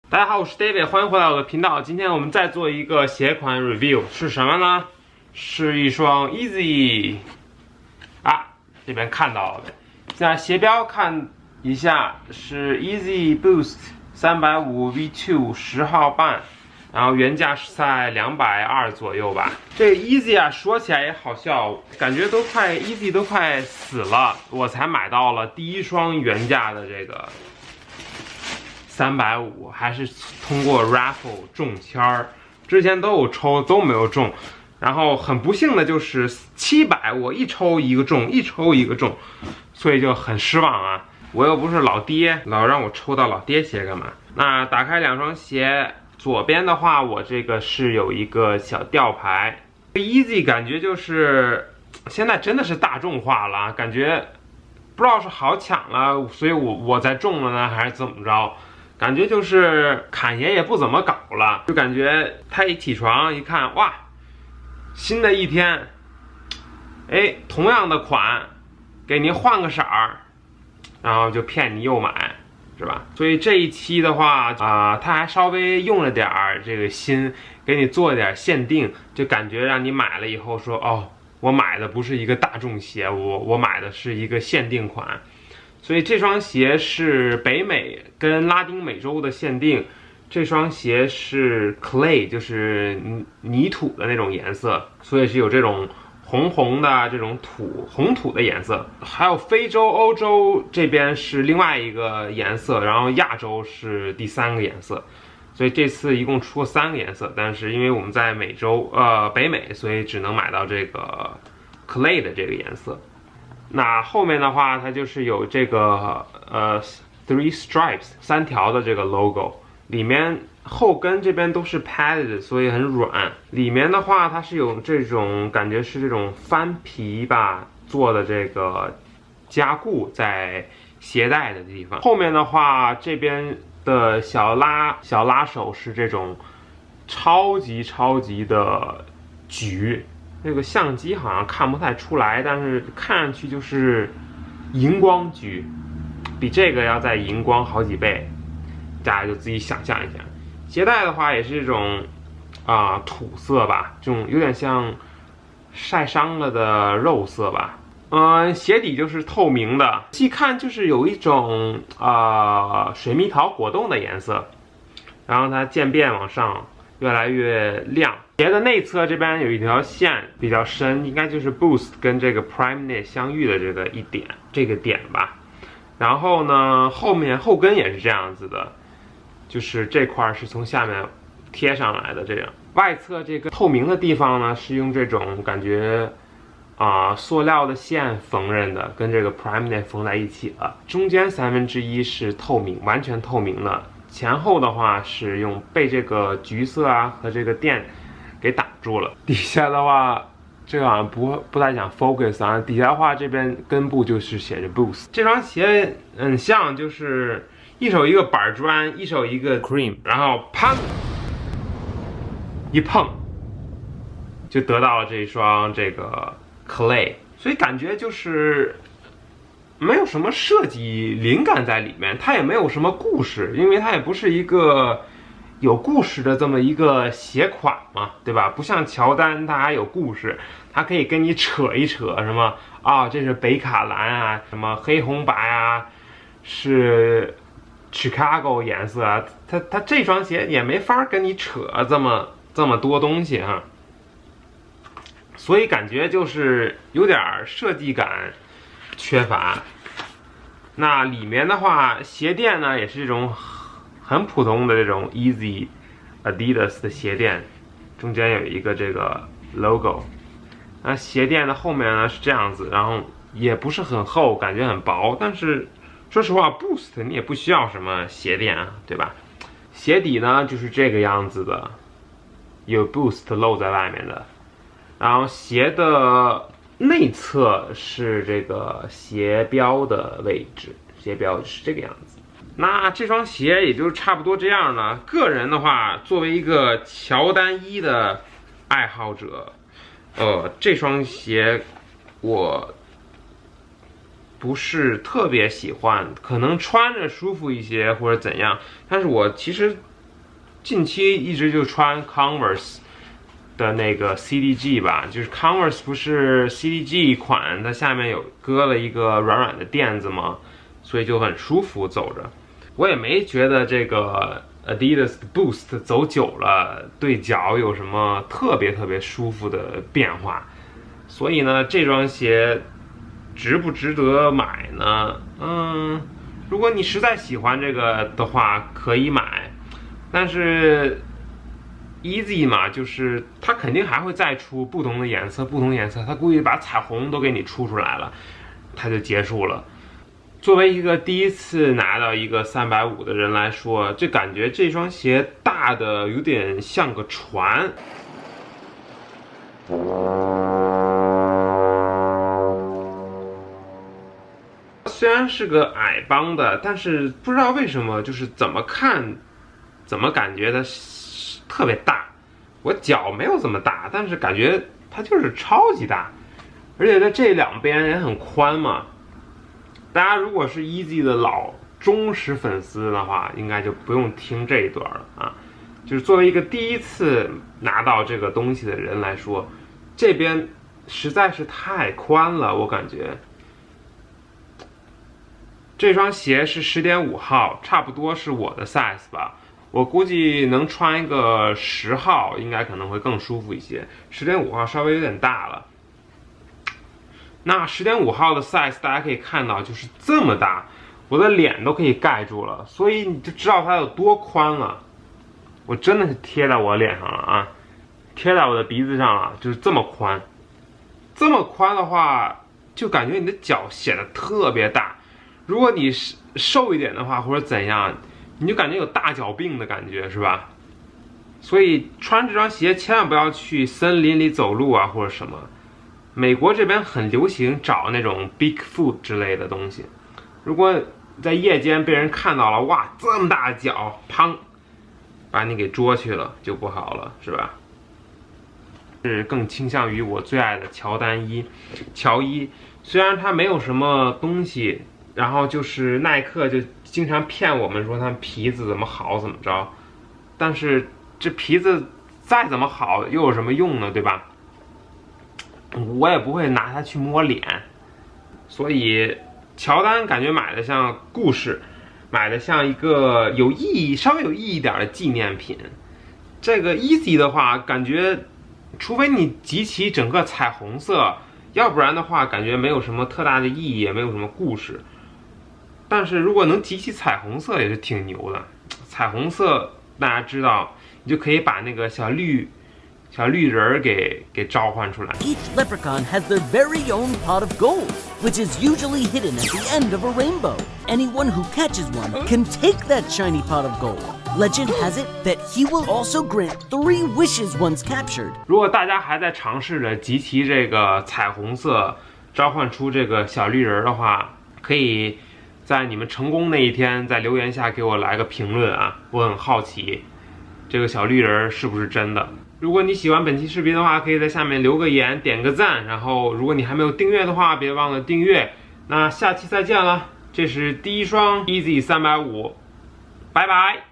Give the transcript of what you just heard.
大家好，我是 David， 欢迎回来我的频道。今天我们再做一个鞋款 review， 是什么呢？是一双 Easy 这边看到了。现在鞋标看一下，是 Easy Boost 350 V2 10号半，然后原价是在220左右吧。这个 Easy 说起来也好笑，感觉Easy 都快死了，我才买到了第一双原价的这个350，还是通过 raffle 中签儿，之前都有抽都没有中，然后很不幸的就是700，我一抽一个中，一抽一个中，所以就很失望啊！我又不是老爹，老让我抽到老爹鞋干嘛？那打开两双鞋，左边的话，我这个是有一个小吊牌 ，Easy 感觉就是现在真的是大众化了，感觉不知道是好抢了，所以我才中了呢，还是怎么着？感觉就是侃爷也不怎么搞了，就感觉他一起床一看，哇，新的一天，同样的款，给您换个色儿，然后就骗你又买，是吧？所以这一期的话他还稍微用了点儿这个心，给你做一点限定，就感觉让你买了以后说，哦，我买的不是一个大众鞋，我买的是一个限定款。所以这双鞋是北美跟拉丁美洲的限定，这双鞋是 clay， 就是泥土的那种颜色，所以是有这种红红的这种红土的颜色。还有非洲、欧洲这边是另外一个颜色，然后亚洲是第3个颜色。所以这次一共出了3个颜色，但是因为我们在北美，所以只能买到这个 clay 的这个颜色。那后面的话，它就是有这个three stripes 3条的这个 logo， 里面后跟这边都是 padded， 所以很软。里面的话，它是有这种感觉是这种翻皮吧做的这个加固在鞋带的地方。后面的话，这边的小拉手是这种超级的橘。这个相机好像看不太出来，但是看上去就是荧光橘，比这个要再荧光好几倍，大家就自己想象一下。鞋带的话也是这种土色吧，这种有点像晒伤了的肉色吧。鞋底就是透明的，细看就是有一种水蜜桃果冻的颜色，然后它渐变往上越来越亮。鞋的内侧这边有一条线比较深，应该就是 Boost 跟这个 Primeknit 相遇的这个点吧。然后呢，后跟也是这样子的，就是这块是从下面贴上来的这样。外侧这个透明的地方呢，是用这种感觉塑料的线缝纫的，跟这个 Primeknit 缝在一起了。中间1/3是透明，完全透明的。前后的话是被这个橘色和这个垫给挡住了。底下的话，这个好像不太想 focus 底下的话，这边根部就是写着 Boost。这双鞋很像，就是一手一个板砖，一手一个 cream， 然后啪一碰，就得到了这一双这个 clay， 所以感觉就是没有什么设计灵感在里面，它也没有什么故事，因为它也不是一个有故事的这么一个鞋款嘛，对吧？不像乔丹，它还有故事，它可以跟你扯一扯，什么这是北卡蓝什么黑红白是 Chicago 颜色它这双鞋也没法跟你扯这么多东西所以感觉就是有点设计感缺乏。那里面的话，鞋垫呢也是这种很普通的这种 Easy Adidas 的鞋垫，中间有一个这个 logo。那鞋垫的后面呢是这样子，然后也不是很厚，感觉很薄。但是说实话 ，Boost 你也不需要什么鞋垫对吧？鞋底呢就是这个样子的，有 Boost 露在外面的。然后鞋的内侧是这个鞋标的位置，鞋标是这个样子。那这双鞋也就差不多这样了。个人的话，作为一个乔丹1的爱好者，这双鞋我不是特别喜欢，可能穿着舒服一些或者怎样，但是我其实近期一直就穿 Converse 的那个 CDG 吧，就是 Converse 不是 CDG 款，它下面有搁了一个软软的垫子嘛，所以就很舒服走着。我也没觉得这个 Adidas 的 Boost 走久了对脚有什么特别舒服的变化，所以呢，这双鞋值不值得买呢？如果你实在喜欢这个的话，可以买，但是 Easy 嘛，就是它肯定还会再出不同的颜色，它故意把彩虹都给你出来了，它就结束了。作为一个第一次拿到一个350的人来说，这感觉这双鞋大的有点像个船。虽然是个矮帮的，但是不知道为什么，就是怎么看，怎么感觉它特别大。我脚没有这么大，但是感觉它就是超级大，而且它这两边也很宽嘛。大家如果是 Easy 的老忠实粉丝的话，应该就不用听这一段了啊。就是作为一个第一次拿到这个东西的人来说，这边实在是太宽了，我感觉。这双鞋是10.5号，差不多是我的 size 吧。我估计能穿一个10号，应该可能会更舒服一些。10.5号稍微有点大了。那10.5号的 size 大家可以看到就是这么大，我的脸都可以盖住了，所以你就知道它有多宽了。我真的是贴在我脸上了啊，贴在我的鼻子上了，就是这么宽。这么宽的话，就感觉你的脚显得特别大。如果你瘦一点的话，或者怎样，你就感觉有大脚病的感觉，是吧？所以穿这双鞋千万不要去森林里走路啊，或者什么。美国这边很流行找那种 Bigfoot 之类的东西，如果在夜间被人看到了，哇，这么大的脚，砰，把你给捉去了，就不好了，是吧？是更倾向于我最爱的乔伊，虽然它没有什么东西，然后就是耐克就经常骗我们说它皮子怎么好怎么着，但是这皮子再怎么好又有什么用呢，对吧？我也不会拿它去摸脸，所以乔丹感觉买的像故事，买的像一个有意义、稍微有意义一点的纪念品。这个 Easy 的话，感觉除非你集齐整个彩虹色，要不然的话感觉没有什么特大的意义，也没有什么故事。但是如果能集齐彩虹色也是挺牛的。彩虹色大家知道，你就可以把那个小绿人给召唤出来。 Each leprechaun has their very own pot of gold, which is usually hidden at the end of a rainbow. Anyone who catches one can take that shiny pot of gold. Legend has it that he will also grant 3 wishes once captured. 如果大家还在尝试着集齐这个彩虹色，召唤出这个小绿人的话，可以在你们成功那一天在留言下给我来个评论啊，我很好奇这个小绿人是不是真的。如果你喜欢本期视频的话，可以在下面留个言，点个赞，然后如果你还没有订阅的话，别忘了订阅。那下期再见了，这是第一双 Easy 350，拜拜。